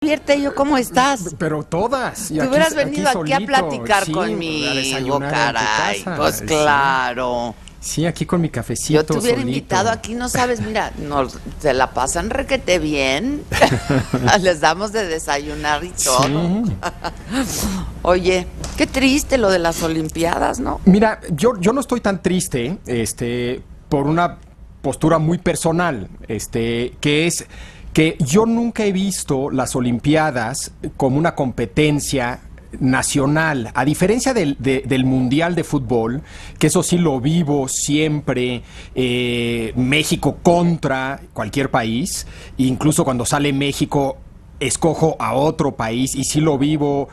Vierte, yo, ¿cómo estás? Pero todas. Tú hubieras venido aquí a platicar conmigo, caray. Pues claro. Sí, aquí con mi cafecito. Yo te hubiera solito. invitado aquí, no sabes, mira, se la pasan requete bien. Les damos de desayunar y todo. Sí. Oye, qué triste lo de las Olimpiadas, ¿no? Mira, yo no estoy tan triste, por una postura muy personal, que es que yo nunca he visto las Olimpiadas como una competencia nacional, a diferencia del Mundial de Fútbol, que eso sí lo vivo siempre, México contra cualquier país, incluso cuando sale México escojo a otro país y sí lo vivo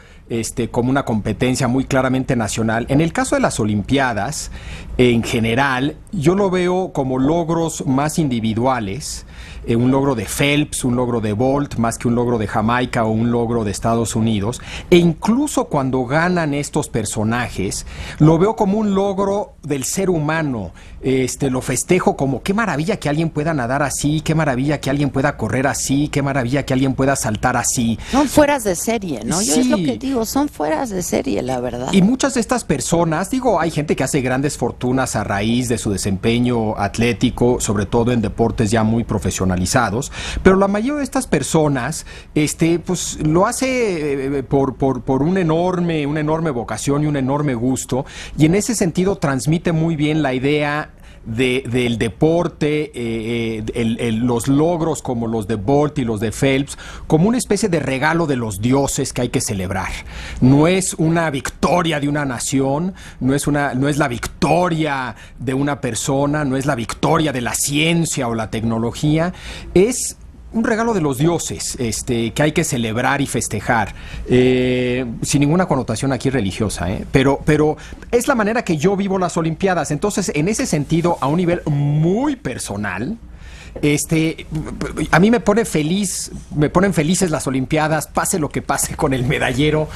como una competencia muy claramente nacional. En el caso de las Olimpiadas, en general, yo lo veo como logros más individuales, un logro de Phelps, un logro de Bolt, más que un logro de Jamaica o un logro de Estados Unidos. E incluso cuando ganan estos personajes, lo veo como un logro del ser humano. Lo festejo como qué maravilla que alguien pueda nadar así, qué maravilla que alguien pueda correr así, qué maravilla que alguien pueda saltar así. Son fueras de serie, ¿no? Sí. Yo es lo que digo, son fueras de serie, la verdad. Y muchas de estas personas, hay gente que hace grandes fortunas a raíz de su desempeño atlético, sobre todo en deportes ya muy profesionalizados, pero la mayoría de estas personas, pues lo hace por una enorme vocación y un enorme gusto, y en ese sentido transmite muy bien la idea del deporte, los logros como los de Bolt y los de Phelps, como una especie de regalo de los dioses que hay que celebrar. No es una victoria de una nación, no es la victoria de una persona, no es la victoria de la ciencia o la tecnología, es un regalo de los dioses, que hay que celebrar y festejar, sin ninguna connotación aquí religiosa, pero es la manera que yo vivo las Olimpiadas. Entonces, en ese sentido, a un nivel muy personal, a mí me ponen felices las Olimpiadas, pase lo que pase con el medallero,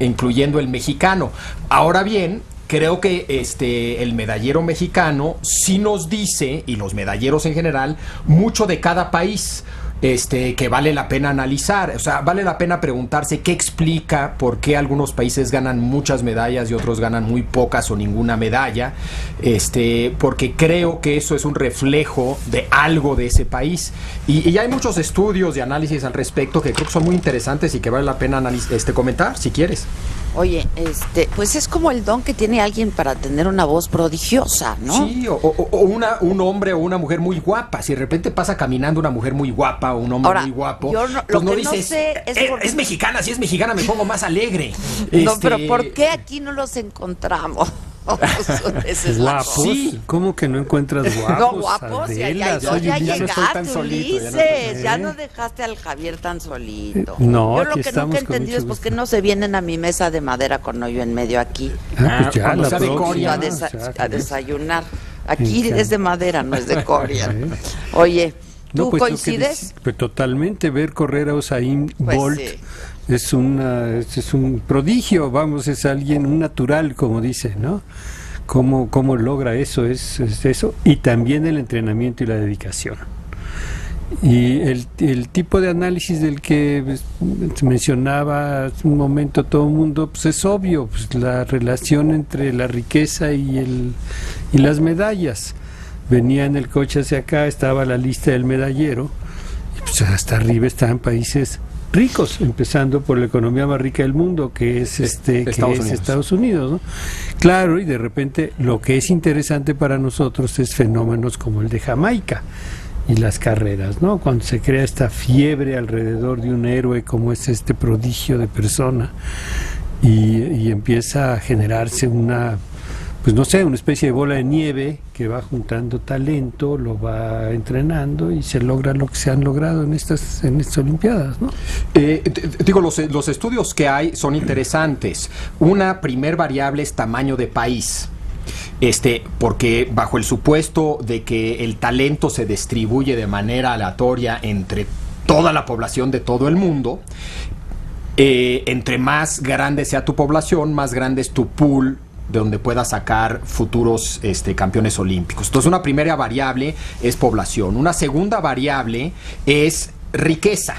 incluyendo el mexicano. Ahora bien, creo que el medallero mexicano sí nos dice, y los medalleros en general, mucho de cada país. Que vale la pena analizar, o sea, vale la pena preguntarse qué explica por qué algunos países ganan muchas medallas y otros ganan muy pocas o ninguna medalla, porque creo que eso es un reflejo de algo de ese país, y ya hay muchos estudios de análisis al respecto que creo que son muy interesantes y que vale la pena comentar, si quieres. Oye, pues es como el don que tiene alguien para tener una voz prodigiosa, ¿no? Sí, o un hombre o una mujer muy guapa. Si de repente pasa caminando una mujer muy guapa o un hombre muy guapo, pues no dices, es mexicana, si es mexicana me pongo más alegre. No, pero ¿por qué aquí no los encontramos? ¿Guapos? Sí. ¿Cómo que no encuentras guapos? No, guapos, ya llegaste, Ulises, ya no dejaste al Javier tan solito. No, yo lo que nunca he entendido es por qué no se vienen a mi mesa de madera con hoyo en medio aquí. Pues ya, la Coria, a desayunar. Aquí es de madera, no es de Coria. Oye, ¿tú coincides? Pues totalmente, ver correr a Usain Bolt. Sí. Es un prodigio, es alguien, un natural, como dice, ¿no? ¿Cómo logra eso? Es eso, y también el entrenamiento y la dedicación. Y el tipo de análisis del que mencionaba hace un momento todo el mundo, pues es obvio, pues la relación entre la riqueza y las medallas. Venía en el coche hacia acá, estaba la lista del medallero, y pues hasta arriba estaban países ricos, empezando por la economía más rica del mundo, que es Estados Unidos, ¿no? Claro, y de repente lo que es interesante para nosotros es fenómenos como el de Jamaica y las carreras, ¿no? Cuando se crea esta fiebre alrededor de un héroe como es este prodigio de persona, y empieza a generarse una especie de bola de nieve que va juntando talento, lo va entrenando y se logra lo que se han logrado en estas Olimpiadas, ¿no? Los estudios que hay son interesantes. Una primer variable es tamaño de país. Porque bajo el supuesto de que el talento se distribuye de manera aleatoria entre toda la población de todo el mundo, entre más grande sea tu población, más grande es tu pool de donde pueda sacar futuros campeones olímpicos. Entonces, una primera variable es población. Una segunda variable es riqueza.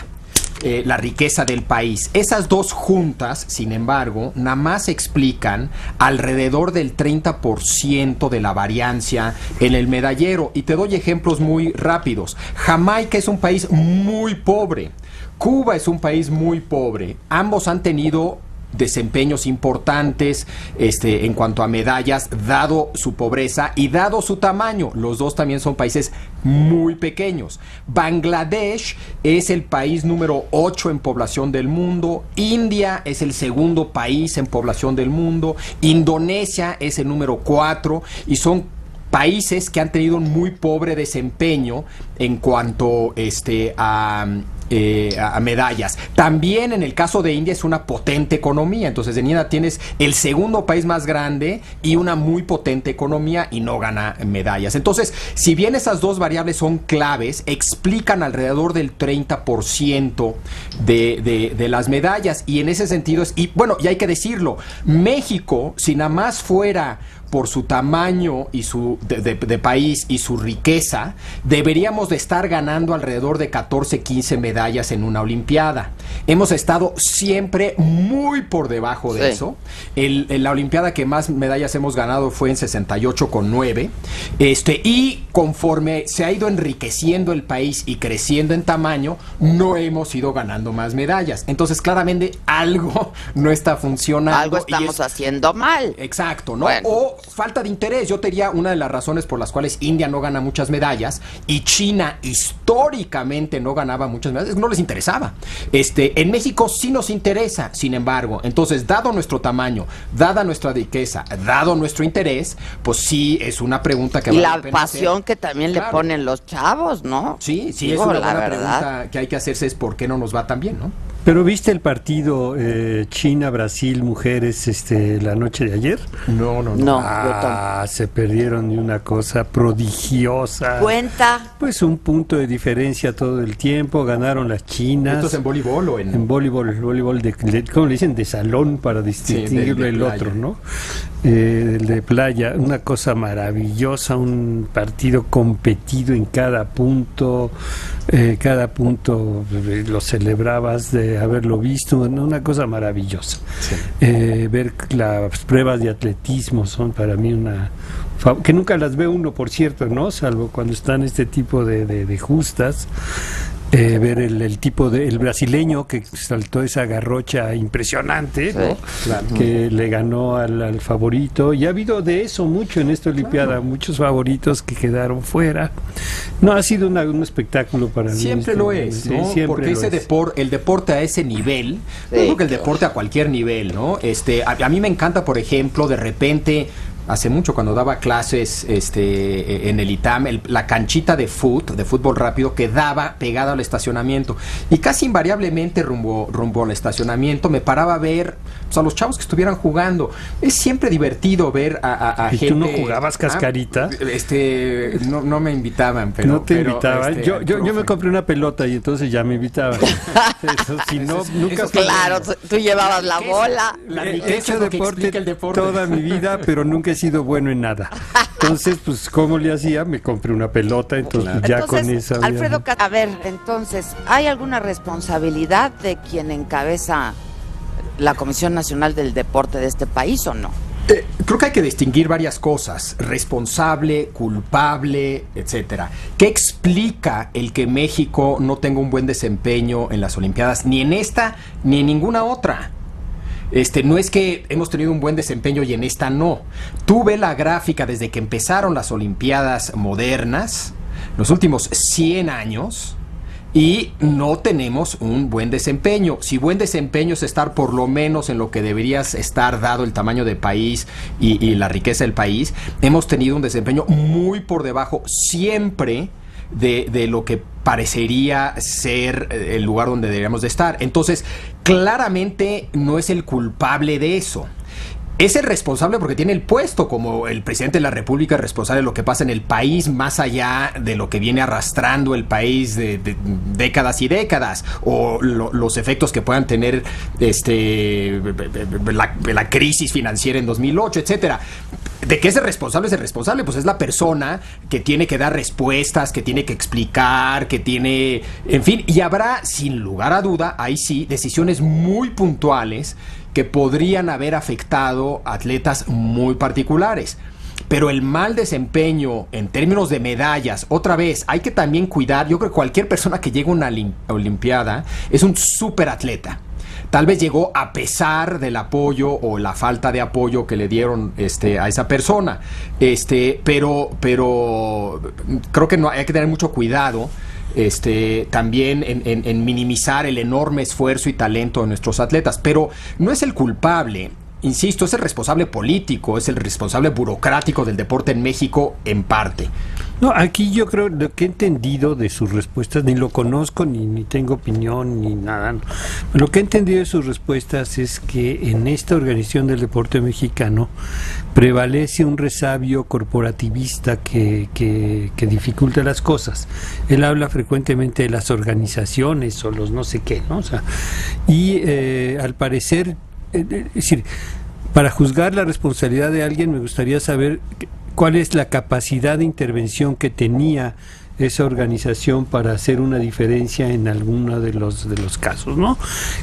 la riqueza del país. Esas dos juntas, sin embargo, nada más explican alrededor del 30% de la variancia en el medallero. Y te doy ejemplos muy rápidos. Jamaica es un país muy pobre. Cuba es un país muy pobre. Ambos han tenido desempeños importantes en cuanto a medallas, dado su pobreza y dado su tamaño. Los dos también son países muy pequeños. Bangladesh es el país número 8 en población del mundo. India es el segundo país en población del mundo. Indonesia es el número 4 y son países que han tenido un muy pobre desempeño en cuanto a medallas. También en el caso de India es una potente economía, entonces en India tienes el segundo país más grande y una muy potente economía y no gana medallas. Entonces, si bien esas dos variables son claves, explican alrededor del 30% de las medallas, y en ese sentido y hay que decirlo, México, si nada más fuera por su tamaño y de país y su riqueza, deberíamos de estar ganando alrededor de 14, 15 medallas en una olimpiada. Hemos estado siempre muy por debajo de eso. La olimpiada que más medallas hemos ganado fue en 68 con 9. Y conforme se ha ido enriqueciendo el país y creciendo en tamaño, no hemos ido ganando más medallas. Entonces, claramente, algo no está funcionando. Algo estamos haciendo mal. Exacto, ¿no? Bueno. O falta de interés. Yo te diría una de las razones por las cuales India no gana muchas medallas y China históricamente no ganaba muchas medallas, no les interesaba. En México sí nos interesa, sin embargo. Entonces, dado nuestro tamaño, dada nuestra riqueza, dado nuestro interés, pues sí es una pregunta que y vale la la pena pasión hacer. que también le ponen los chavos, ¿no? Sí, Digo, es una la buena verdad. pregunta que hay que hacerse, es por qué no nos va tan bien, ¿no? Pero ¿viste el partido China-Brasil mujeres la noche de ayer? No. Se perdieron de una cosa prodigiosa. Cuenta. Pues un punto de diferencia todo el tiempo, ganaron las chinas. ¿Esto es en voleibol o En voleibol ¿cómo le dicen? De salón para distinguirlo de el playa. otro, ¿no? El de playa, una cosa maravillosa, un partido competido en cada punto lo celebrabas de haberlo visto, una cosa maravillosa. Sí. Ver las pruebas de atletismo son para mí que nunca las ve uno, por cierto, ¿no? Salvo cuando están este tipo de justas. Ver el tipo el brasileño que saltó esa garrocha impresionante, Sí, ¿no? claro. Que le ganó al favorito, y ha habido de eso mucho en esta olimpiada, muchos favoritos que quedaron fuera. No ha sido un espectáculo para mí. Siempre lo es, sí, ¿no? siempre Porque lo ese es. el deporte a ese nivel, yo creo que el deporte a cualquier nivel, ¿no? A mí me encanta, por ejemplo, de repente, hace mucho cuando daba clases en el ITAM, la canchita de fútbol rápido, quedaba pegada al estacionamiento, y casi invariablemente rumbo al estacionamiento me paraba a ver a los chavos que estuvieran jugando. Es siempre divertido ver a ¿Y gente. tú no jugabas cascarita? No me invitaban, pero no te invitaban. Yo me profe. compré una pelota y entonces ya me invitaban. Eso, si no, nunca fue. Claro, tú llevabas la bola. He hecho deporte toda mi vida, pero nunca he sido bueno en nada. Entonces, pues, ¿cómo le hacía? Me compré una pelota, entonces ya Entonces, con esa... Alfredo, a ver, entonces, ¿hay alguna responsabilidad de quien encabeza la Comisión Nacional del Deporte de este país o no? Creo que hay que distinguir varias cosas: responsable, culpable, etcétera. ¿Qué explica el que México no tenga un buen desempeño en las Olimpiadas, ni en esta ni en ninguna otra? No es que hemos tenido un buen desempeño y en esta no. Tú ve la gráfica desde que empezaron las Olimpiadas modernas, los últimos 100 años, y no tenemos un buen desempeño. Si buen desempeño es estar por lo menos en lo que deberías estar, dado el tamaño del país y la riqueza del país, hemos tenido un desempeño muy por debajo siempre de lo que parecería ser el lugar donde deberíamos de estar. Entonces, claramente no es el culpable de eso. es el responsable porque tiene el puesto como el presidente de la República, responsable de lo que pasa en el país, más allá de lo que viene arrastrando el país de décadas y décadas, o los efectos que puedan tener la crisis financiera en 2008, etcétera. ¿De qué es el responsable? Pues es la persona que tiene que dar respuestas, que tiene que explicar, que tiene... En fin, y habrá, sin lugar a duda, ahí sí, decisiones muy puntuales que podrían haber afectado a atletas muy particulares. Pero el mal desempeño en términos de medallas, otra vez, hay que también cuidar. Yo creo que cualquier persona que llegue a una Olimpiada es un superatleta. Tal vez llegó a pesar del apoyo o la falta de apoyo que le dieron a esa persona. Pero creo que no, hay que tener mucho cuidado también en minimizar el enorme esfuerzo y talento de nuestros atletas. Pero no es el culpable. Insisto, es el responsable político, es el responsable burocrático del deporte en México en parte. No, aquí yo creo lo que he entendido de sus respuestas, ni lo conozco, ni tengo opinión, ni nada. No. Lo que he entendido de sus respuestas es que en esta organización del deporte mexicano prevalece un resabio corporativista que dificulta las cosas. Él habla frecuentemente de las organizaciones o los no sé qué, ¿no? O sea, y al parecer, es decir, para juzgar la responsabilidad de alguien me gustaría saber cuál es la capacidad de intervención que tenía esa organización para hacer una diferencia en alguno de los casos, ¿no?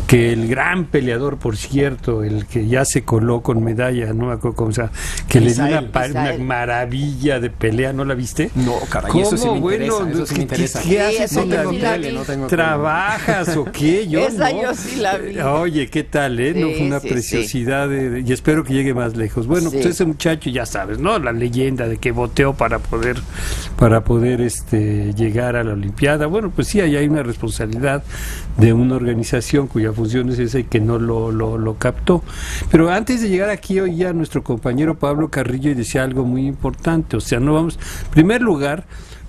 Que el gran peleador, por cierto, el que ya se coló con medalla, no me acuerdo cómo se llama, que le dio una maravilla de pelea, ¿no la viste? No, caray, eso sí me interesa, eso sí me interesa. ¿Qué haces en la tele? ¿Trabajas o qué? Yo sí la vi. Oye, ¿qué tal, eh? No, fue una preciosidad y espero que llegue más lejos. Bueno, pues ese muchacho, ya sabes, ¿no? La leyenda de que boteó para poder llegar a la Olimpiada. Bueno, pues sí, ahí hay una responsabilidad de una organización cuya función es esa y que no lo captó. Pero antes de llegar aquí, oía nuestro compañero Pablo Carrillo y decía algo muy importante, o sea, no vamos... En primer lugar,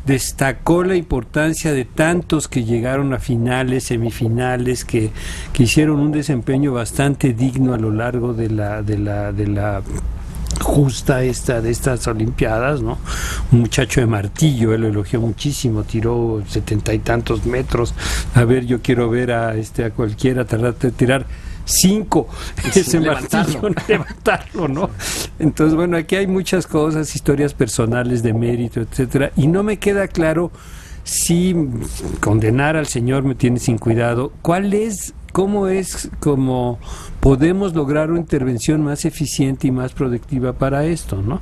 destacó la importancia de tantos que llegaron a finales, semifinales, que hicieron un desempeño bastante digno a lo largo de la justa de estas Olimpiadas, ¿no? Un muchacho de Martillo, él lo elogió muchísimo, tiró 70 y tantos metros. A ver, yo quiero ver a cualquiera tratar de tirar 5 ese Martillo, levantarlo, ¿no? Entonces, bueno, aquí hay muchas cosas, historias personales de mérito, etcétera, y no me queda claro si condenar al señor me tiene sin cuidado. ¿Cómo podemos lograr una intervención más eficiente y más productiva para esto, ¿no?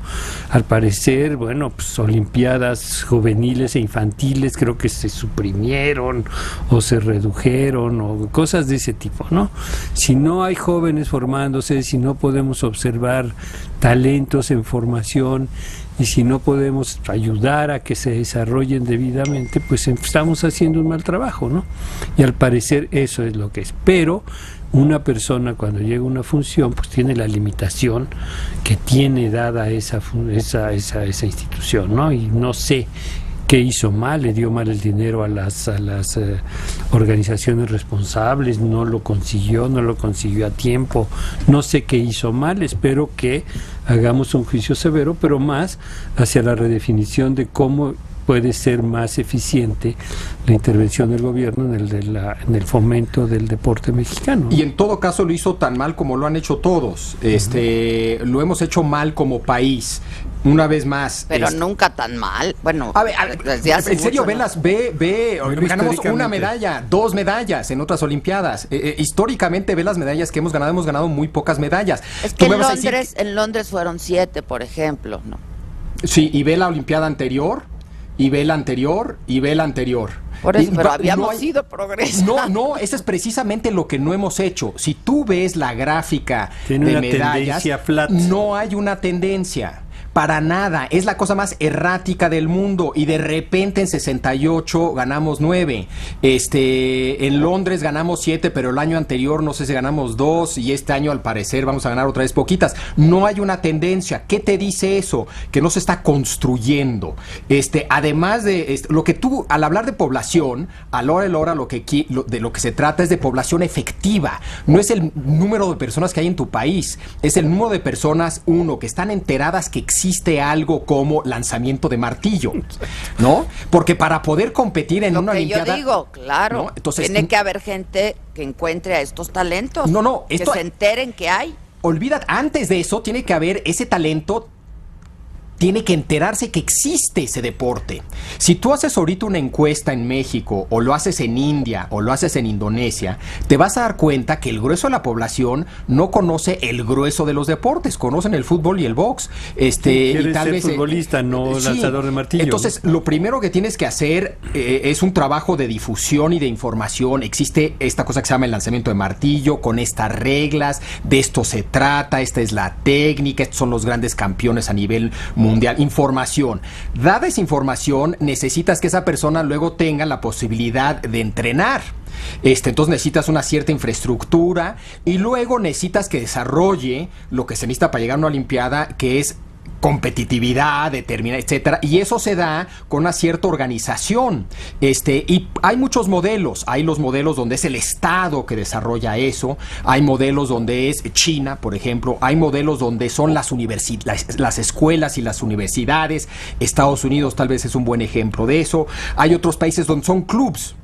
Al parecer, bueno, pues olimpiadas juveniles e infantiles creo que se suprimieron o se redujeron o cosas de ese tipo, ¿no? Si no hay jóvenes formándose, si no podemos observar talentos en formación y si no podemos ayudar a que se desarrollen debidamente, pues estamos haciendo un mal trabajo, ¿no? Y al parecer eso es lo que es. Pero una persona cuando llega a una función, pues tiene la limitación que tiene dada esa institución, ¿no? Y no sé qué hizo mal, le dio mal el dinero a las organizaciones responsables, no lo consiguió a tiempo, no sé qué hizo mal, espero que hagamos un juicio severo, pero más hacia la redefinición de cómo puede ser más eficiente la intervención del gobierno en el fomento del deporte mexicano. Y en todo caso lo hizo tan mal como lo han hecho todos. Lo hemos hecho mal como país. Una vez más. Pero nunca tan mal. Bueno, a ver, en serio, ¿no? Ganamos una medalla, 2 medallas en otras Olimpiadas. Históricamente, ve las medallas que hemos ganado muy pocas medallas. Es que en Londres fueron 7, por ejemplo, ¿no? Sí, y ve la Olimpiada anterior, y ve la anterior, y ve la anterior. Por eso, pero habíamos ido progresando. No, eso es precisamente lo que no hemos hecho. Si tú ves la gráfica de medallas, no hay una tendencia. Para nada, es la cosa más errática del mundo y de repente en 68 ganamos 9. En Londres ganamos 7, pero el año anterior no sé si ganamos 2 y este año al parecer vamos a ganar otra vez poquitas. No hay una tendencia. ¿Qué te dice eso? Que no se está construyendo. Además de lo que tú, al hablar de población, a la hora de la hora de lo que se trata es de población efectiva. No es el número de personas que hay en tu país, es el número de personas, que están enteradas que existe algo como lanzamiento de martillo, ¿no? Porque para poder competir en una Olimpiada... Yo digo, claro, ¿no? Entonces, tiene que haber gente que encuentre a estos talentos. Que se enteren que hay. Olvídate, antes de eso tiene que haber ese talento. Tiene que enterarse que existe ese deporte. Si tú haces ahorita una encuesta en México, o lo haces en India, o lo haces en Indonesia, te vas a dar cuenta que el grueso de la población no conoce el grueso de los deportes, conocen el fútbol y el box. Y tal vez futbolista, no lanzador de martillo. Entonces, lo primero que tienes que hacer es un trabajo de difusión y de información. Existe esta cosa que se llama el lanzamiento de martillo, con estas reglas, de esto se trata, esta es la técnica, estos son los grandes campeones a nivel mundial. Información. Dada esa información, necesitas que esa persona luego tenga la posibilidad de entrenar. Entonces necesitas una cierta infraestructura y luego necesitas que desarrolle lo que se necesita para llegar a una Olimpiada, que es competitividad, determinada, etcétera, y eso se da con una cierta organización. Y hay muchos modelos. Hay los modelos donde es el Estado que desarrolla eso, hay modelos donde es China, por ejemplo, hay modelos donde son las escuelas y las universidades. Estados Unidos tal vez es un buen ejemplo de eso. Hay otros países donde son clubs.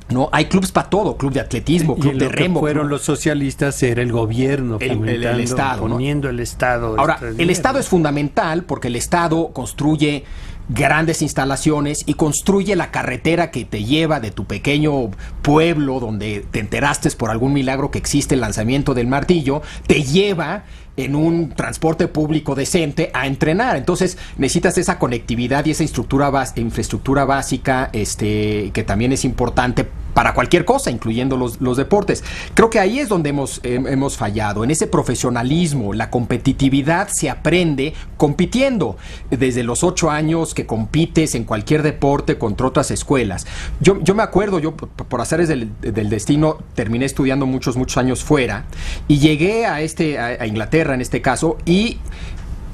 No, hay clubes para todo, club de atletismo, club de remo. Fueron los socialistas, era el gobierno, el Estado, poniendo, ¿no? El Estado. Ahora, el Estado es fundamental porque el Estado construye grandes instalaciones y construye la carretera que te lleva de tu pequeño pueblo donde te enteraste por algún milagro que existe el lanzamiento del martillo, te lleva en un transporte público decente a entrenar. Entonces necesitas esa conectividad y esa infraestructura básica, que también es importante para cualquier cosa, incluyendo los deportes. Creo que ahí es donde hemos fallado, en ese profesionalismo. La competitividad se aprende compitiendo. Desde los 8 años que compites en cualquier deporte contra otras escuelas. Yo me acuerdo, yo por azares del destino terminé estudiando muchos años fuera y llegué a Inglaterra en este caso, y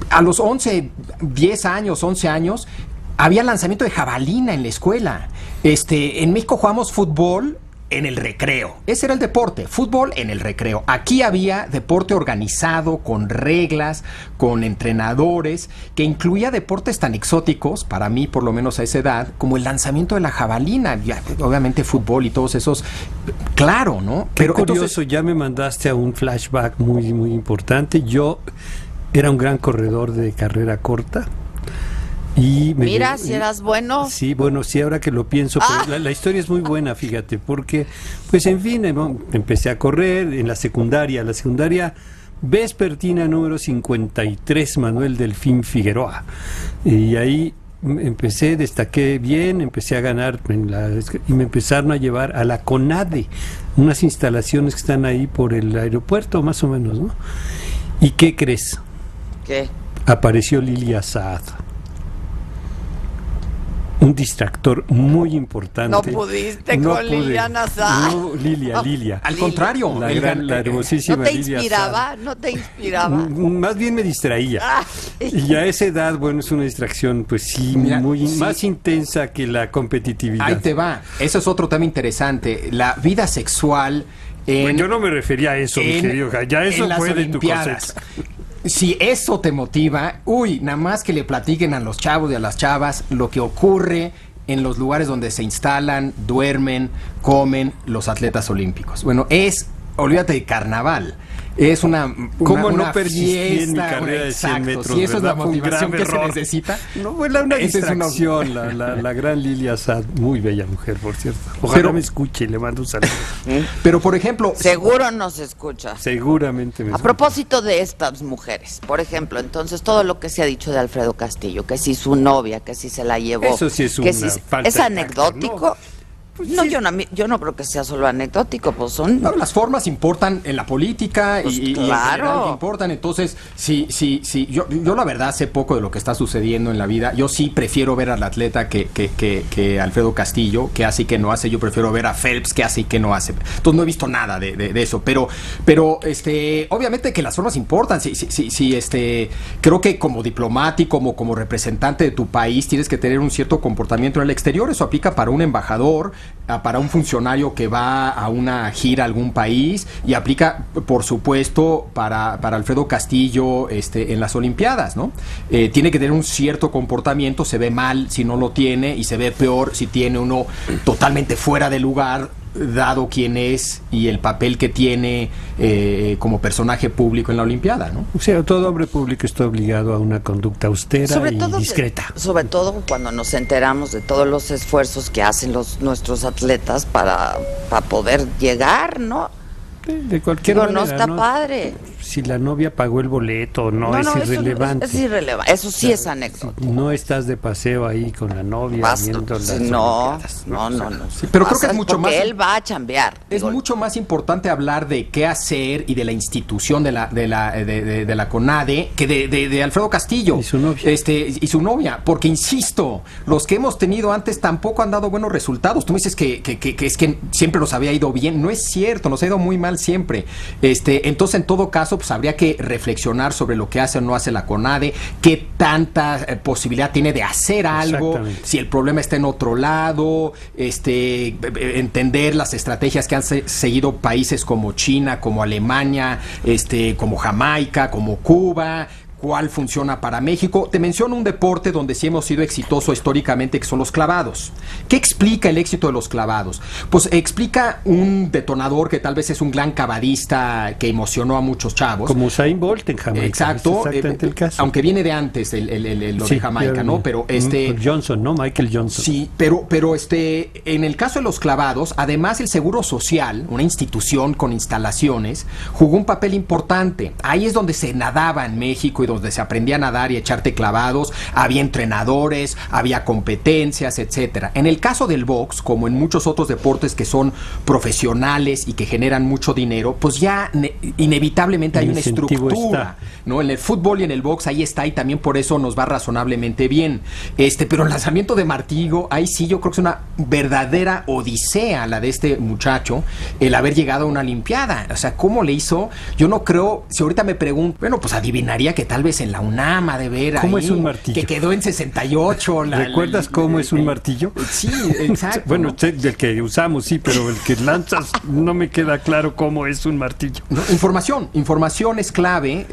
a los 11 años había lanzamiento de jabalina en la escuela. En México jugamos fútbol en el recreo. Ese era el deporte, fútbol en el recreo. Aquí había deporte organizado, con reglas, con entrenadores, que incluía deportes tan exóticos, para mí por lo menos a esa edad, como el lanzamiento de la jabalina. Ya, obviamente fútbol y todos esos, claro, ¿no? Pero qué curioso, entonces, ya me mandaste a un flashback muy, muy importante. Yo era un gran corredor de carrera corta. Mira, si eras bueno. Sí, bueno, sí, ahora que lo pienso, pero la historia es muy buena, fíjate, porque, pues en fin, empecé a correr en la secundaria vespertina número 53, Manuel Delfín Figueroa, y ahí destaqué bien, empecé a ganar y me empezaron a llevar a la CONADE, unas instalaciones que están ahí por el aeropuerto, más o menos, ¿no? ¿Y qué crees? ¿Qué? Apareció Lilia Saad. Un distractor muy importante. No pudiste con Liliana Saad. No, Lilia. Al contrario, la hermosísima ¿No te Lilia inspiraba? Saad. ¿No te inspiraba? Más bien me distraía. Y a esa edad, bueno, es una distracción, pues sí, más intensa que la competitividad. Ahí te va. Eso es otro tema interesante. La vida sexual. Bueno, yo no me refería a eso, mi querido. Ya eso fue de tu cosecha. Si eso te motiva, nada más que le platiquen a los chavos y a las chavas lo que ocurre en los lugares donde se instalan, duermen, comen los atletas olímpicos. Bueno, olvídate de carnaval. Es ¿Cómo no persistí en mi carrera de 100 metros? Si eso es la motivación que se necesita. No, fue una distracción. La gran Lilia Saad, muy bella mujer, por cierto. Ojalá me escuche y le mando un saludo. Pero, por ejemplo... Seguro nos escucha. Seguramente me escucha. A propósito de estas mujeres, por ejemplo, entonces todo lo que se ha dicho de Alfredo Castillo, que si su novia, que si se la llevó... Eso sí es una falta ¿Es anecdótico? ¿no? Pues No, sí. yo no creo que sea solo anecdótico, pues son... No, las formas importan en la política Pues y en claro. general importan. Entonces, sí. Yo la verdad sé poco de lo que está sucediendo en la vida. Yo sí prefiero ver al atleta que Alfredo Castillo, que hace y que no hace. Yo prefiero ver a Phelps, que hace y que no hace. Entonces no he visto nada de eso. Pero obviamente que las formas importan. Creo que como diplomático, como representante de tu país, tienes que tener un cierto comportamiento en el exterior. Eso aplica para un embajador, para un funcionario que va a una gira a algún país, y aplica, por supuesto, para Alfredo Castillo en las Olimpiadas, ¿no? Tiene que tener un cierto comportamiento. Se ve mal si no lo tiene y se ve peor si tiene uno totalmente fuera de lugar, dado quién es y el papel que tiene como personaje público en la Olimpiada, ¿no? O sea, todo hombre público está obligado a una conducta austera y discreta. Sobre todo cuando nos enteramos de todos los esfuerzos que hacen nuestros atletas para poder llegar, ¿no? De cualquier manera, no está padre. Si la novia pagó el boleto o no, es irrelevante. Es irrelevante. Eso sí es anécdota. No estás de paseo ahí con la novia viendo las Olimpiadas. No. Sí, pero creo que es mucho más. Él va a chambear. Es mucho más importante hablar de qué hacer y de la institución de la CONADE que de Alfredo Castillo y su novia. Y su novia, porque insisto, los que hemos tenido antes tampoco han dado buenos resultados. Tú me dices que es que siempre nos había ido bien. No es cierto, nos ha ido muy mal siempre. Entonces, en todo caso, pues habría que reflexionar sobre lo que hace o no hace la CONADE, qué tanta posibilidad tiene de hacer algo, si el problema está en otro lado, entender las estrategias que han seguido países como China, como Alemania, como Jamaica, como Cuba. ¿Cuál funciona para México? Te menciono un deporte donde sí hemos sido exitosos históricamente, que son los clavados. ¿Qué explica el éxito de los clavados? Pues explica un detonador que tal vez es un gran clavadista que emocionó a muchos chavos. Como Usain Bolt en Jamaica. Exacto. Es exactamente el caso. Aunque viene de antes lo de Jamaica, ¿no? Pero Johnson, ¿no? Michael Johnson. Sí, pero en el caso de los clavados, además el Seguro Social, una institución con instalaciones, jugó un papel importante. Ahí es donde se nadaba en México y donde se aprendía a nadar y echarte clavados. Había entrenadores, había competencias, etcétera. En el caso del box, como en muchos otros deportes que son profesionales y que generan mucho dinero, pues ya inevitablemente hay una estructura, ¿no? En el fútbol y en el box ahí está, y también por eso nos va razonablemente bien. Pero el lanzamiento de martillo, ahí sí yo creo que es una verdadera odisea la de este muchacho, el haber llegado a una Olimpiada. O sea, ¿cómo le hizo? Yo no creo, si ahorita me pregunto, bueno, pues adivinaría que tal vez en la UNAM de ver ¿cómo ahí, es un martillo? Que quedó en 68. ¿Recuerdas cómo es un martillo? Sí, exacto. Bueno, del que usamos, sí, pero el que lanzas no me queda claro cómo es un martillo. No, información es clave,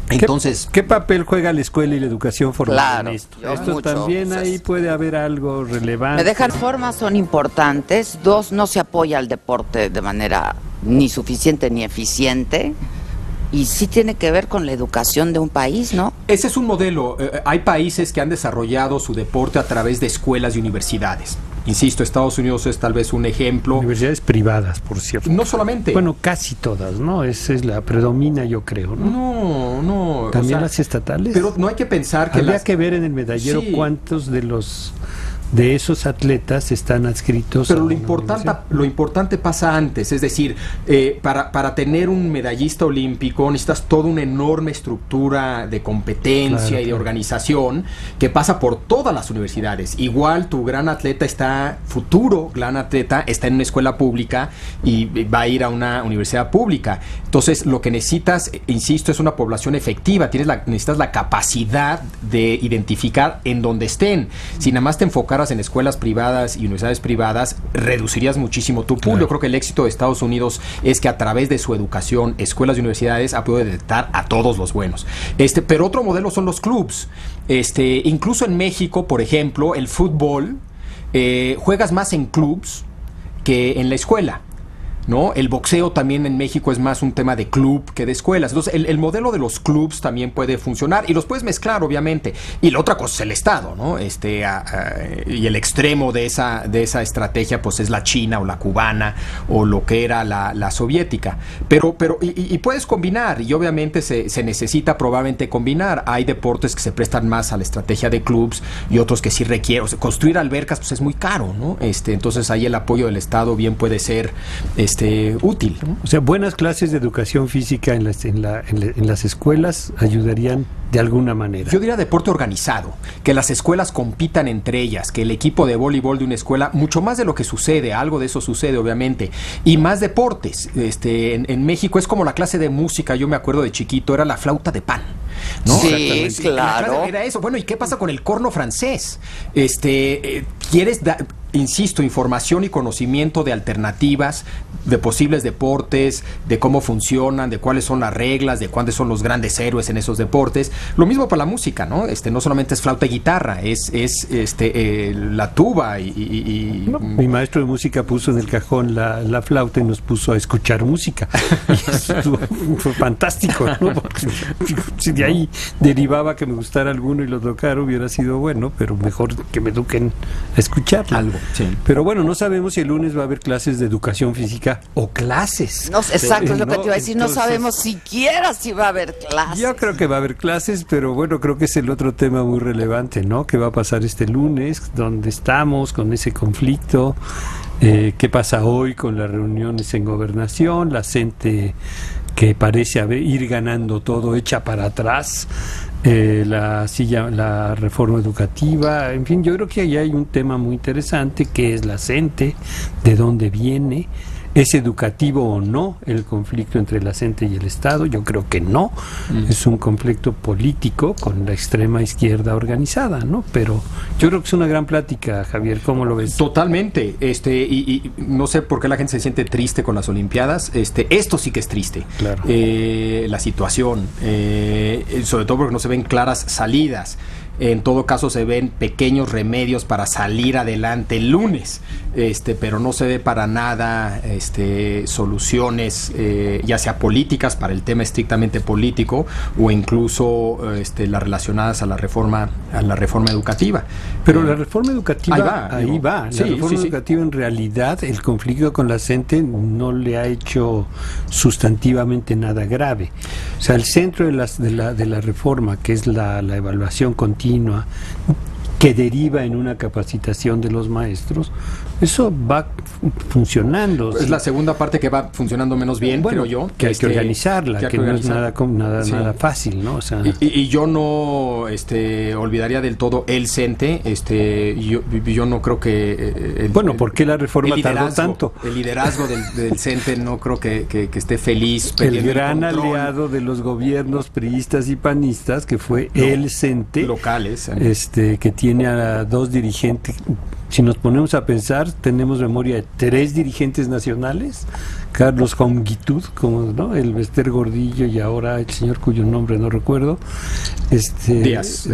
Entonces, ¿Qué papel juega la escuela y la educación formal en esto? Mucho, también pues, ahí puede haber algo relevante. Me dejan formas, son importantes. 2, no se apoya al deporte de manera ni suficiente ni eficiente. Y sí tiene que ver con la educación de un país, ¿no? Ese es un modelo. Hay países que han desarrollado su deporte a través de escuelas y universidades. Insisto, Estados Unidos es tal vez un ejemplo. Universidades privadas, por cierto. No solamente. Bueno, casi todas, ¿no? Esa es la predomina, yo creo, ¿no? No. ¿También las estatales? Pero no hay que pensar que habría que ver en el medallero cuántos de esos atletas están adscritos. Pero lo importante pasa antes, es decir, para tener un medallista olímpico necesitas toda una enorme estructura de competencia y de organización que pasa por todas las universidades. Igual tu gran atleta futuro gran atleta está en una escuela pública y va a ir a una universidad pública. Entonces lo que necesitas, insisto, es una población efectiva. Necesitas la capacidad de identificar en dónde estén. Si nada más te enfocaras en escuelas privadas y universidades privadas, reducirías muchísimo tu pool. Yo creo que el éxito de Estados Unidos es que a través de su educación, escuelas y universidades, ha podido detectar a todos los buenos. Pero otro modelo son los clubs. Incluso en México, por ejemplo, el fútbol, juegas más en clubs que en la escuela. ¿no? El boxeo también en México es más un tema de club que de escuelas. Entonces, el modelo de los clubs también puede funcionar y los puedes mezclar, obviamente. Y la otra cosa es el Estado, ¿no? Y el extremo de esa estrategia, pues es la china o la cubana o lo que era la soviética. Pero puedes combinar, y obviamente se necesita probablemente combinar. Hay deportes que se prestan más a la estrategia de clubs y otros que sí requieren. O sea, construir albercas, pues es muy caro, ¿no? Entonces ahí el apoyo del Estado bien puede ser útil, ¿no? O sea, buenas clases de educación física en las escuelas ayudarían de alguna manera. Yo diría deporte organizado, que las escuelas compitan entre ellas, que el equipo de voleibol de una escuela, mucho más de lo que sucede, algo de eso sucede obviamente, y más deportes. En México es como la clase de música, yo me acuerdo de chiquito, era la flauta de pan, ¿no? Sí, claro. Era eso. Bueno, ¿y qué pasa con el corno francés? ¿Quieres dar, insisto, información y conocimiento de alternativas, de posibles deportes, de cómo funcionan, de cuáles son las reglas, de cuáles son los grandes héroes en esos deportes? Lo mismo para la música, ¿no? No solamente es flauta y guitarra, es la tuba No, mi maestro de música puso en el cajón la flauta y nos puso a escuchar música. Y eso fue fantástico, ¿no? Porque si de ahí derivaba que me gustara alguno y lo tocara, hubiera sido bueno, pero mejor que me eduquen a escucharlo. Algo. Sí. Pero bueno, no sabemos si el lunes va a haber clases de educación física o clases. No, exacto, es lo que te iba a decir. No sabemos siquiera si va a haber clases. Yo creo que va a haber clases, pero bueno, creo que es el otro tema muy relevante, ¿no? ¿Qué va a pasar este lunes? ¿Dónde estamos con ese conflicto? ¿Qué pasa hoy con las reuniones en gobernación? La gente que parece ir ganando todo echa para atrás. La reforma educativa, en fin, yo creo que ahí hay un tema muy interesante que es la CENTE, de dónde viene, ¿es educativo o no el conflicto entre la CENTE y el Estado? Yo creo que no, es un conflicto político con la extrema izquierda organizada, ¿no? Pero yo creo que es una gran plática, Javier, ¿cómo lo ves? Totalmente, y no sé por qué la gente se siente triste con las Olimpiadas, esto sí que es triste, claro. La situación, sobre todo porque no se ven claras salidas. En todo caso se ven pequeños remedios para salir adelante el lunes, pero no se ve para nada soluciones, ya sea políticas para el tema estrictamente político o incluso las relacionadas a la reforma educativa. Pero la reforma educativa ahí va. Sí, la reforma educativa en realidad el conflicto con la CENTE no le ha hecho sustantivamente nada grave. O sea, el centro de la reforma, que es la evaluación continua, que deriva en una capacitación de los maestros, eso va funcionando. Es la segunda parte que va funcionando menos bien, bueno, creo yo. Que hay que organizarla, que no es nada fácil, ¿no? O sea, y yo no olvidaría del todo el CENTE, yo no creo que... ¿por qué la reforma tardó tanto? El liderazgo del CENTE no creo que esté feliz. El gran aliado de los gobiernos priistas y panistas, que fue el CENTE, locales, que tiene a dos dirigentes. Si nos ponemos a pensar, tenemos memoria de 3 dirigentes nacionales: Carlos Jongitud, ¿no? El Bester Gordillo, y ahora el señor cuyo nombre no recuerdo, Díaz.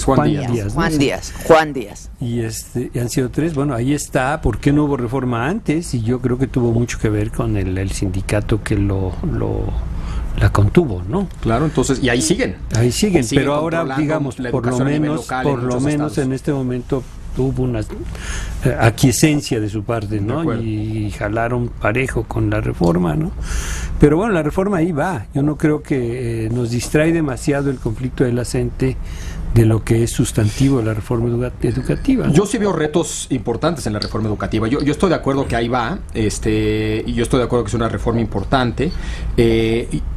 Juan Díaz. Y han sido 3. Bueno, ahí está. ¿Por qué no hubo reforma antes? Y yo creo que tuvo mucho que ver con el sindicato que la contuvo, ¿no? Claro, entonces, y ahí siguen, pero ahora, digamos, por lo menos en este momento hubo una aquiescencia de su parte, ¿no? Y jalaron parejo con la reforma, ¿no? Pero bueno, la reforma ahí va. Yo no creo que nos distrae demasiado el conflicto de la CENTE de lo que es sustantivo de la reforma educativa, ¿no? Yo sí veo retos importantes en la reforma educativa. Yo estoy de acuerdo que ahí va, y yo estoy de acuerdo que es una reforma importante.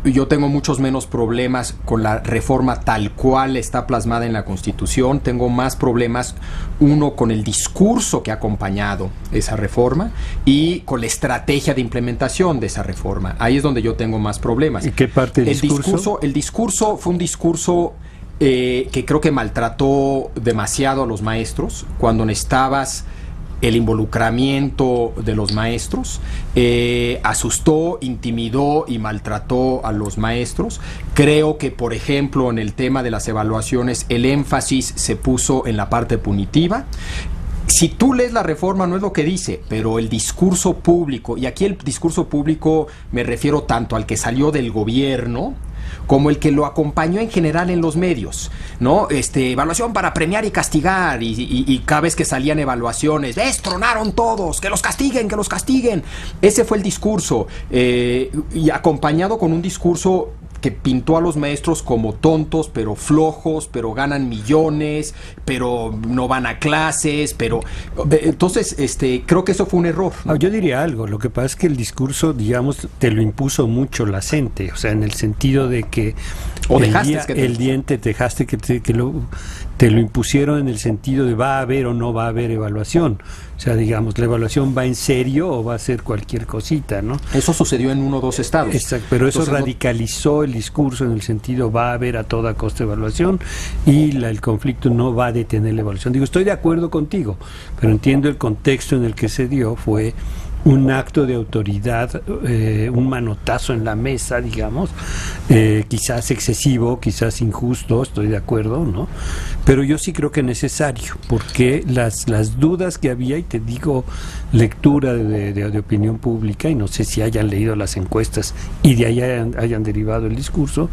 Yo tengo muchos menos problemas con la reforma tal cual está plasmada en la Constitución. Tengo más problemas, uno, con el discurso que ha acompañado esa reforma y con la estrategia de implementación de esa reforma. Ahí es donde yo tengo más problemas. ¿Y qué parte del discurso? El discurso fue un discurso que creo que maltrató demasiado a los maestros cuando necesitabas el involucramiento de los maestros, asustó, intimidó y maltrató a los maestros. Creo que, por ejemplo, en el tema de las evaluaciones, el énfasis se puso en la parte punitiva. si tú lees la reforma, no es lo que dice, pero el discurso público, y aquí el discurso público me refiero tanto al que salió del gobierno como el que lo acompañó en general en los medios, ¿no? Evaluación para premiar y castigar, y cada vez que salían evaluaciones, ¡ves, tronaron todos! ¡Que los castiguen, que los castiguen! Ese fue el discurso, y acompañado con un discurso que pintó a los maestros como tontos, pero flojos, pero ganan millones, pero no van a clases, pero... Entonces, creo que eso fue un error, ¿no? Yo diría algo, lo que pasa es que el discurso, digamos, te lo impuso mucho la CENTE, o sea, en el sentido de que dejaste que te lo impusieron en el sentido de va a haber o no va a haber evaluación. O sea, digamos, la evaluación va en serio o va a ser cualquier cosita, ¿no? Eso sucedió en 1 o 2 estados. Exacto, pero eso entonces, radicalizó el discurso en el sentido va a haber a toda costa evaluación y el conflicto no va a detener la evaluación. Digo, estoy de acuerdo contigo, pero entiendo el contexto en el que se dio fue un acto de autoridad, un manotazo en la mesa, digamos, quizás excesivo, quizás injusto, estoy de acuerdo, ¿no? Pero yo sí creo que es necesario, porque las dudas que había, y te digo, lectura de opinión pública, y no sé si hayan leído las encuestas y de ahí hayan derivado el discurso,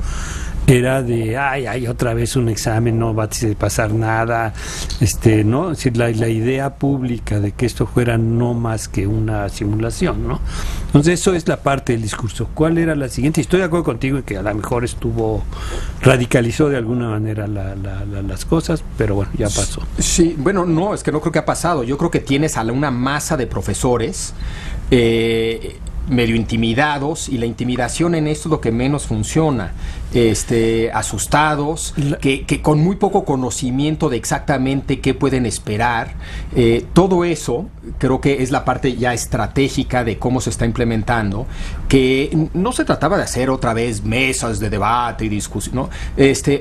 era de, ay, otra vez un examen, no va a pasar nada, ¿no? Es decir, la idea pública de que esto fuera no más que una simulación, ¿no? Entonces eso es la parte del discurso. ¿Cuál era la siguiente? Estoy de acuerdo contigo en que a lo mejor radicalizó de alguna manera las cosas, pero bueno, ya pasó. Sí, bueno, no, es que no creo que ha pasado. Yo creo que tienes a una masa de profesores medio intimidados, y la intimidación en esto es lo que menos funciona, asustados, que con muy poco conocimiento de exactamente qué pueden esperar. Todo eso creo que es la parte ya estratégica de cómo se está implementando, que no se trataba de hacer otra vez mesas de debate y discusión, ¿no?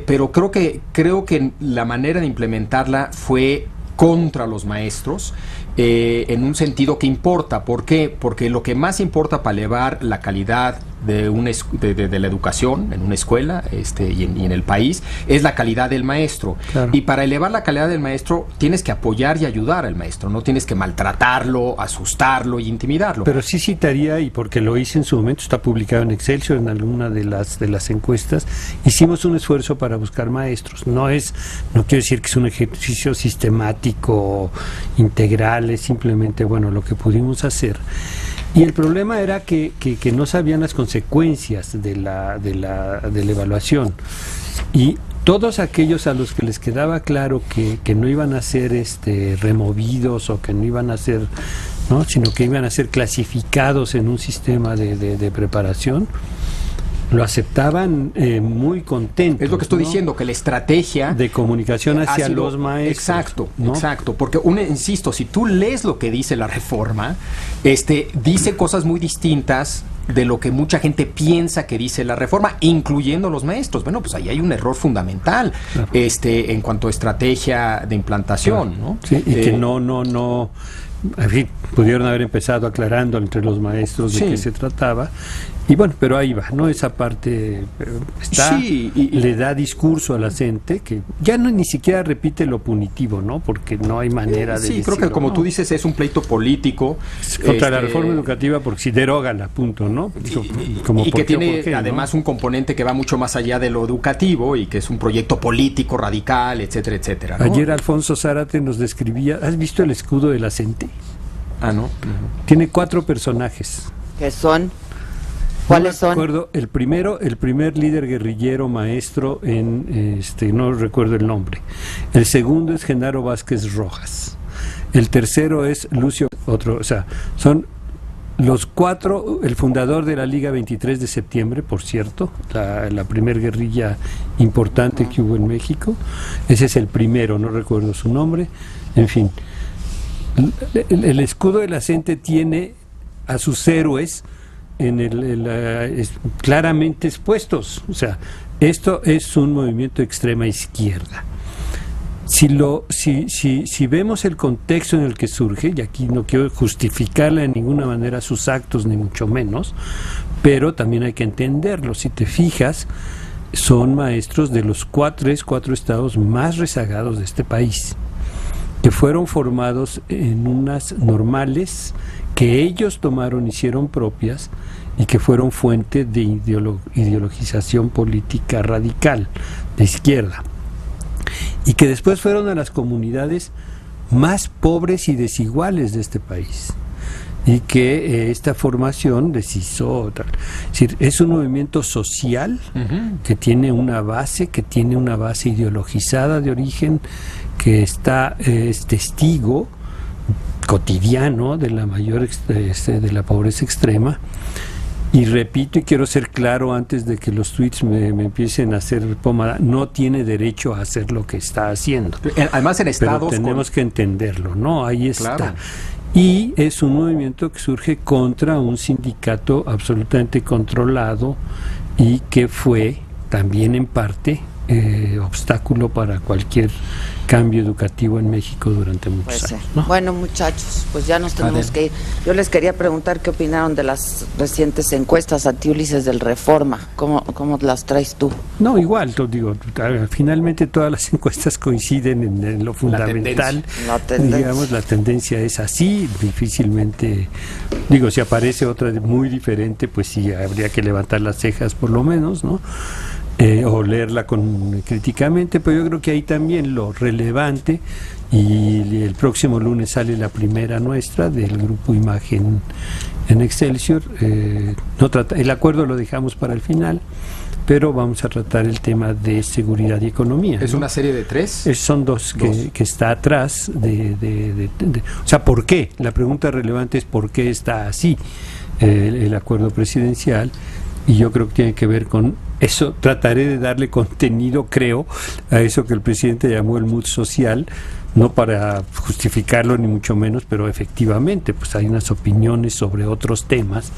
Pero creo que la manera de implementarla fue contra los maestros, en un sentido que importa. ¿Por qué? Porque lo que más importa para elevar la calidad de la educación en una escuela y en el país es la calidad del maestro. Claro. Y para elevar la calidad del maestro tienes que apoyar y ayudar al maestro, no tienes que maltratarlo, asustarlo y intimidarlo. Pero sí citaría, y porque lo hice en su momento, está publicado en Excelsior, en alguna de las encuestas, hicimos un esfuerzo para buscar maestros. No quiero decir que es un ejercicio sistemático, integral, es simplemente, bueno, lo que pudimos hacer. Y el problema era que no sabían las consecuencias de la evaluación. Y todos aquellos a los que les quedaba claro que no iban a ser removidos, o que no iban a ser, ¿no?, sino que iban a ser clasificados en un sistema de preparación, lo aceptaban muy contentos. Es lo que estoy diciendo, que la estrategia de comunicación hacia los maestros. Exacto, ¿no? Exacto, porque insisto, si tú lees lo que dice la reforma, dice cosas muy distintas de lo que mucha gente piensa que dice la reforma, incluyendo los maestros. Bueno, pues ahí hay un error fundamental, claro, en cuanto a estrategia de implantación, claro, ¿no? Sí, y que no, en fin, pudieron haber empezado aclarando entre los maestros de qué se trataba. Y bueno, pero ahí va, ¿no? Esa parte está, le da discurso a la gente, que ya ni siquiera repite lo punitivo, ¿no? Porque no hay manera de decirlo. Creo que como tú dices, es un pleito político contra la reforma educativa, porque si derógala, punto, ¿no? Y que tiene además un componente que va mucho más allá de lo educativo, y que es un proyecto político radical, etcétera, etcétera, ¿no? Ayer Alfonso Zárate nos describía, ¿has visto el escudo de la CENTE? Ah, ¿no? Tiene 4 personajes. ¿Qué son? ¿Cuáles son? Recuerdo, el primer líder guerrillero maestro no recuerdo el nombre. El segundo es Genaro Vázquez Rojas. El tercero es Lucio, son los 4, el fundador de la Liga 23 de septiembre, por cierto, la primer guerrilla importante que hubo en México. Ese es el primero, no recuerdo su nombre. En fin, el escudo de la CENTE tiene a sus héroes claramente expuestos. O sea, esto es un movimiento de extrema izquierda. Si vemos el contexto en el que surge, y aquí no quiero justificarle de ninguna manera sus actos, ni mucho menos, pero también hay que entenderlo. Si te fijas, son maestros de los 4 estados más rezagados de este país. que fueron formados en unas normales que ellos tomaron, hicieron propias y que fueron fuente de ideologización política radical de izquierda, y que después fueron a las comunidades más pobres y desiguales de este país, y que esta formación les hizo tal. Es decir, es un movimiento social que tiene una base ideologizada de origen, que es testigo cotidiano de la de la pobreza extrema. Y repito, y quiero ser claro antes de que los tweets me empiecen a hacer pomada, no tiene derecho a hacer lo que está haciendo. Además en estados... Pero tenemos que entenderlo, ¿no? Ahí está. Claro. Y es un movimiento que surge contra un sindicato absolutamente controlado y que fue también en parte obstáculo para cualquier cambio educativo en México durante muchos años, ¿no? Bueno, muchachos, pues ya nos tenemos que ir. Yo les quería preguntar qué opinaron de las recientes encuestas a ti, Ulises, del Reforma. ¿Cómo las traes tú? No, igual, digo, finalmente todas las encuestas coinciden en lo fundamental. La tendencia. Digamos, la tendencia es así, difícilmente, digo, si aparece otra muy diferente, pues sí, habría que levantar las cejas por lo menos, ¿no? O leerla críticamente, pero yo creo que ahí también lo relevante, y el próximo lunes sale la primera nuestra del Grupo Imagen en Excelsior. El acuerdo lo dejamos para el final, pero vamos a tratar el tema de seguridad y economía. ¿Es ¿no? una serie de 3? Son dos que está atrás o sea, ¿por qué? La pregunta relevante es ¿por qué está así el acuerdo presidencial? Y yo creo que tiene que ver con eso. Trataré de darle contenido, creo, a eso que el presidente llamó el mood social, no para justificarlo ni mucho menos, pero efectivamente pues hay unas opiniones sobre otros temas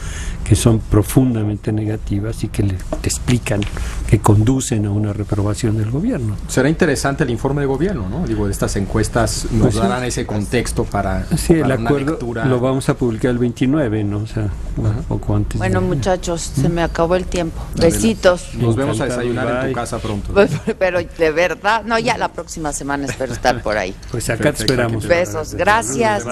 que son profundamente negativas y que te explican, que conducen a una reprobación del gobierno. Será interesante el informe de gobierno, ¿no? Digo, estas encuestas nos Pues sí, darán ese contexto para, sí, para el una acuerdo lectura. lo vamos a publicar el 29, ¿no? O sea, un poco antes. Bueno, muchachos, se me acabó el tiempo. Besitos. Nos vemos a Encantado, desayunar en bye. tu casa pronto. Pero de verdad, no, ya la próxima semana espero estar por ahí. Pues acá Perfecto, te esperamos. Besos, gracias.